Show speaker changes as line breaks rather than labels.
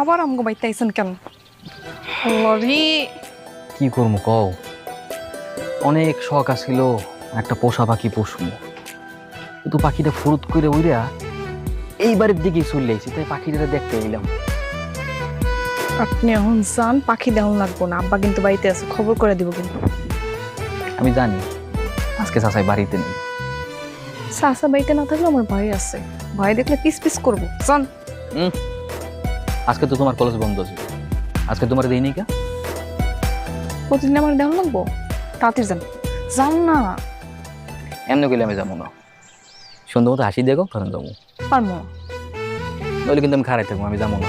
আবার আমগো বাইতে আইছেন কেন? লরি
কি করবো কও, অনেক শখ আছিল একটা পোষা পাখি পুষবো, কিন্তু পাখিটা ফুরুত করে উইরা এই বাড়ির দিকেই চলে আইছি, তাই পাখিটা দেখতে এলাম।
আপনি এখন যান, পাখি দেহন লাগবো না, আব্বা কিন্তু বাড়িতে আছে, খবর করে দিব কিন্তু।
আমি জানি আজকে চাচাই বাড়িতে নেই।
চাচা বাড়িতে না থাকলে আমার ভাই আছে, ভাই দেখলে পিস পিস করবো। যান।
আজকে তো তোমার কলেজ বন্ধ আছে, আজকে তোমার দেই নি কা?
প্রতিদিন আমার দেহন লাগবো, তাড়াতাড়ি যান। যান না।
এমনি গেলে আমি যাবো না, সুন্দর মতো হাসি দেখো তখন যাবো,
পারবো না।
নইলে কিন্তু আমি খারাই থাকবো, আমি যাবো না।